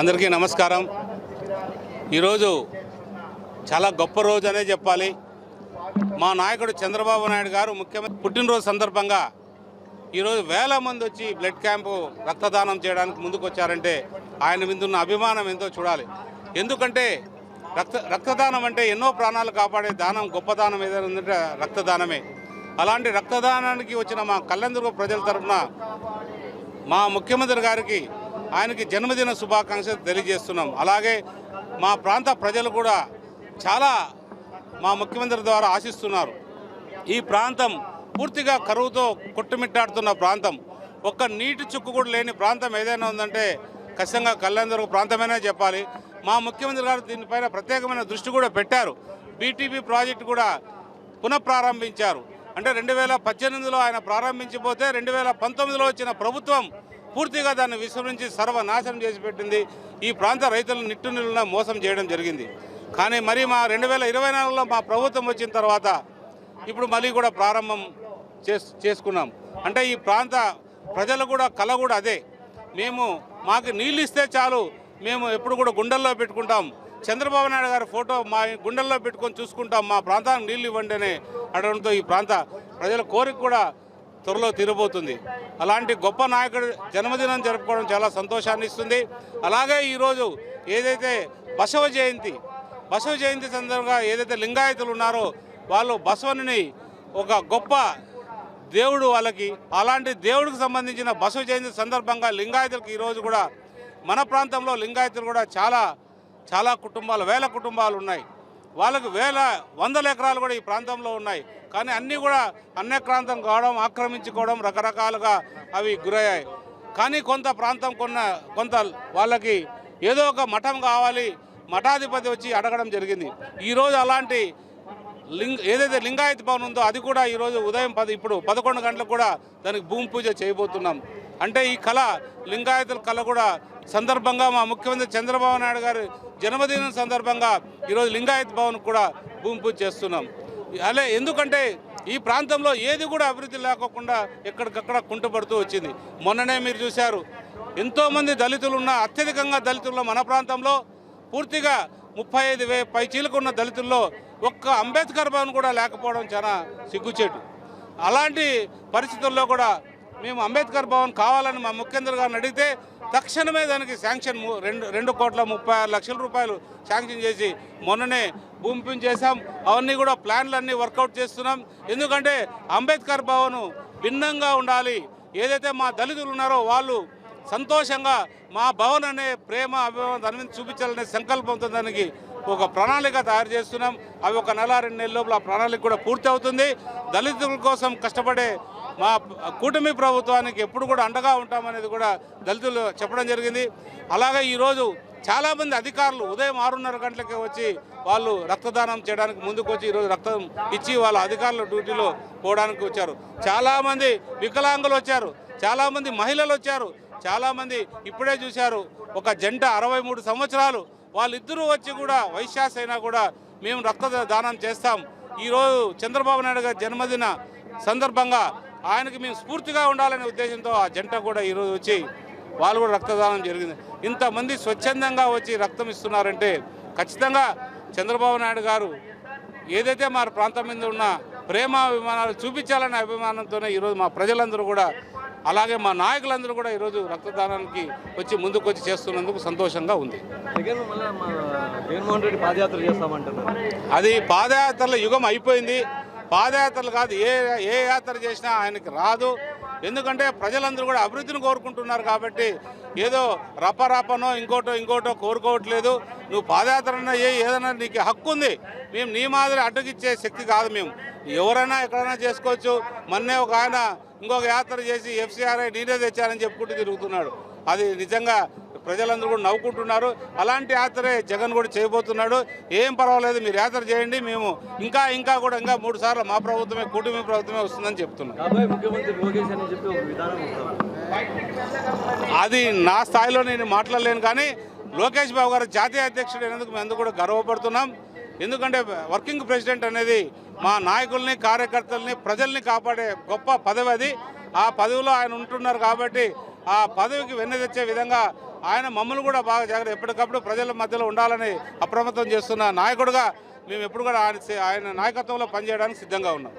అందరికీ నమస్కారం। ఈరోజు చాలా గొప్ప రోజు అనే చెప్పాలి। మా నాయకుడు చంద్రబాబు నాయుడు గారు ముఖ్యమంత్రి పుట్టినరోజు సందర్భంగా ఈరోజు వేల మంది వచ్చి బ్లడ్ క్యాంపు రక్తదానం చేయడానికి ముందుకు వచ్చారంటే ఆయన మీద ఉన్న అభిమానం ఎంతో చూడాలి। ఎందుకంటే రక్తదానం అంటే ఎన్నో ప్రాణాలు కాపాడే దానం, గొప్ప దానం ఏదైనా ఉందంటే రక్తదానమే। అలాంటి రక్తదానానికి వచ్చిన మా కళ్యాణదుర్గ ప్రజల తరఫున మా ముఖ్యమంత్రి గారికి ఆయనకి జన్మదిన శుభాకాంక్షలు తెలియజేస్తున్నాం। అలాగే మా ప్రాంత ప్రజలు కూడా చాలా మా ముఖ్యమంత్రి ద్వారా ఆశిస్తున్నారు। ఈ ప్రాంతం పూర్తిగా కరువుతో కొట్టుమిట్టాడుతున్న ప్రాంతం, ఒక్క నీటి చుక్కు కూడా లేని ప్రాంతం ఏదైనా ఉందంటే ఖచ్చితంగా కళ్యాణదుర్గ ప్రాంతమేనే చెప్పాలి। మా ముఖ్యమంత్రి గారు దీనిపైన ప్రత్యేకమైన దృష్టి కూడా పెట్టారు। బీటీపీ ప్రాజెక్టు కూడా పునఃప్రారంభించారు। అంటే 2018లో ఆయన ప్రారంభించిపోతే 2019లో వచ్చిన ప్రభుత్వం పూర్తిగా దాన్ని విస్మరించి సర్వనాశనం చేసి పెట్టింది। ఈ ప్రాంత రైతులను నిట్టునిలున మోసం చేయడం జరిగింది। కానీ మరి మా 2024లో మా ప్రభుత్వం వచ్చిన తర్వాత ఇప్పుడు మళ్ళీ కూడా ప్రారంభం చేసుకున్నాం। అంటే ఈ ప్రాంత ప్రజలు కూడా కళ కూడా అదే, మాకు నీళ్ళు ఇస్తే చాలు, మేము ఎప్పుడు కూడా గుండెల్లో పెట్టుకుంటాం, చంద్రబాబు నాయుడు గారి ఫోటో మా గుండెల్లో పెట్టుకొని చూసుకుంటాం, మా ప్రాంతానికి నీళ్ళు ఇవ్వండి అని అడగడంతో ఈ ప్రాంత ప్రజల కోరిక కూడా త్వరలో తీరబోతుంది। అలాంటి గొప్ప నాయకుడు జన్మదినం జరుపుకోవడం చాలా సంతోషాన్ని ఇస్తుంది। అలాగే ఈరోజు ఏదైతే బసవ జయంతి సందర్భంగా ఏదైతే లింగాయతులు ఉన్నారో వాళ్ళు బసవని ఒక గొప్ప దేవుడు వాళ్ళకి, అలాంటి దేవుడికి సంబంధించిన బసవ జయంతి సందర్భంగా లింగాయతులకు ఈరోజు కూడా మన ప్రాంతంలో లింగాయతులు కూడా చాలా కుటుంబాలు, వేల కుటుంబాలు ఉన్నాయి। వాళ్ళకు వందల ఎకరాలు కూడా ఈ ప్రాంతంలో ఉన్నాయి। కానీ అన్నీ కూడా అన్యక్రాంతం కావడం, ఆక్రమించుకోవడం, రకరకాలుగా అవి గురయ్యాయి। కానీ కొంత ప్రాంతం కొంత వాళ్ళకి ఏదో ఒక మఠం కావాలి, మఠాధిపతి వచ్చి అడగడం జరిగింది। ఈరోజు అలాంటి ఏదైతే లింగాయత్ భవన్ ఉందో అది కూడా ఈరోజు ఉదయం ఇప్పుడు 11 గంటలకు కూడా దానికి భూమి పూజ చేయబోతున్నాం। అంటే ఈ కళ, లింగాయతుల కళ కూడా సందర్భంగా మా ముఖ్యమంత్రి చంద్రబాబు నాయుడు గారి జన్మదినం సందర్భంగా ఈరోజు లింగాయత్ భవన్ కూడా భూమి పూజ చేస్తున్నాం। అలా ఎందుకంటే ఈ ప్రాంతంలో ఏది కూడా అభివృద్ధి లేకోకుండా ఎక్కడికక్కడ కుంటుపడుతూ వచ్చింది। మొన్ననే మీరు చూశారు, ఎంతోమంది దళితులు ఉన్న, అత్యధికంగా దళితుల్లో మన ప్రాంతంలో పూర్తిగా 35,000 పైచీలకు దళితుల్లో ఒక్క అంబేద్కర్ భవన్ కూడా లేకపోవడం చాలా సిగ్గుచేటు। అలాంటి పరిస్థితుల్లో కూడా మేము అంబేద్కర్ భవన్ కావాలని మా ముఖ్యమంత్రి గారిని అడిగితే తక్షణమే దానికి శాంక్షన్ 2,36,00,000 రూపాయలు శాంక్షన్ చేసి మొన్ననే భూమి పూజ చేశాం। అవన్నీ కూడా ప్లాన్లన్నీ వర్కౌట్ చేస్తున్నాం। ఎందుకంటే అంబేద్కర్ భవన్ భిన్నంగా ఉండాలి, ఏదైతే మా దళితులు ఉన్నారో వాళ్ళు సంతోషంగా మా భవన్ అనే ప్రేమ, అభిమానం దాని మీద చూపించాలనే సంకల్పంతో దానికి ఒక ప్రణాళిక తయారు చేస్తున్నాం। అవి ఒక నెల 2 నెలల లోపల ఆ ప్రణాళిక కూడా పూర్తి అవుతుంది। దళితుల కోసం కష్టపడే మా కూటమి ప్రభుత్వానికి ఎప్పుడు కూడా అండగా ఉంటామనేది కూడా దళితులు చెప్పడం జరిగింది। అలాగే ఈరోజు చాలామంది అధికారులు ఉదయం 6:30 గంటలకే వచ్చి వాళ్ళు రక్తదానం చేయడానికి ముందుకు వచ్చి ఈరోజు రక్తం ఇచ్చి వాళ్ళ అధికారుల డ్యూటీలో పోవడానికి వచ్చారు। చాలామంది వికలాంగులు వచ్చారు, చాలామంది మహిళలు వచ్చారు, చాలామంది ఇప్పుడే చూశారు ఒక జంట 63 సంవత్సరాలు వాళ్ళిద్దరూ వచ్చి కూడా వైశ్యాస్ అయినా కూడా మేము రక్తదానం చేస్తాం। ఈరోజు చంద్రబాబు నాయుడు గారి జన్మదిన సందర్భంగా ఆయనకి మేము స్ఫూర్తిగా ఉండాలనే ఉద్దేశంతో ఆ జంట కూడా ఈరోజు వచ్చి వాళ్ళు కూడా రక్తదానం జరిగింది। ఇంతమంది స్వచ్ఛందంగా వచ్చి రక్తం ఇస్తున్నారంటే ఖచ్చితంగా చంద్రబాబు నాయుడు గారు ఏదైతే మా ప్రాంతం మీద ఉన్న ప్రేమ అభిమానాలు చూపించాలనే అభిమానంతోనే ఈరోజు మా ప్రజలందరూ కూడా, అలాగే మా నాయకులందరూ కూడా ఈరోజు రక్తదానానికి వచ్చి ముందుకు వచ్చి చేస్తున్నందుకు సంతోషంగా ఉంది। జగన్మోహన్ రెడ్డి పాదయాత్ర చేస్తామంటున్నారు, అది పాదయాత్రల యుగం అయిపోయింది। పాదయాత్రలు కాదు, ఏ యాత్ర చేసినా ఆయనకి రాదు। ఎందుకంటే ప్రజలందరూ కూడా అభివృద్ధిని కోరుకుంటున్నారు కాబట్టి ఏదో రపనో ఇంకోటో కోరుకోవట్లేదు। నువ్వు పాదయాత్ర ఏదైనా నీకు హక్కు ఉంది, మేము నీ మాదిరి అడ్డగిచ్చే శక్తి కాదు, మేము ఎవరైనా ఎక్కడైనా చేసుకోవచ్చు। మొన్నే ఒక ఆయన ఇంకొక యాత్ర చేసి FCRI నేనే తెచ్చానని చెప్పుకుంటూ తిరుగుతున్నాడు। అది నిజంగా ప్రజలందరూ కూడా నవ్వుకుంటున్నారు। అలాంటి యాత్రే జగన్ కూడా చేయబోతున్నాడు। ఏం పర్వాలేదు, మీరు యాత్ర చేయండి, మేము ఇంకా 3 సార్లు మా ప్రభుత్వమే, కూటమి ప్రభుత్వమే వస్తుందని చెప్తున్నాం। అది నా స్థాయిలో నేను మాట్లాడలేను, కానీ లోకేష్ బాబు గారు జాతీయ అధ్యక్షుడు అయినందుకు మేము అందరూ కూడా గర్వపడుతున్నాం। ఎందుకంటే వర్కింగ్ ప్రెసిడెంట్ అనేది మా నాయకుల్ని, కార్యకర్తల్ని, ప్రజల్ని కాపాడే గొప్ప పదవి అది। ఆ పదవిలో ఆయన ఉంటున్నారు కాబట్టి ఆ పదవికి వెన్నె తెచ్చే విధంగా ఆయన మమ్మల్ని కూడా బాగా జాగ్రత్త ఎప్పటికప్పుడు ప్రజల మధ్యలో ఉండాలని అప్రమత్తం చేస్తున్న నాయకుడిగా మేము ఎప్పుడు కూడా ఆయన నాయకత్వంలో పనిచేయడానికి సిద్ధంగా ఉన్నాం.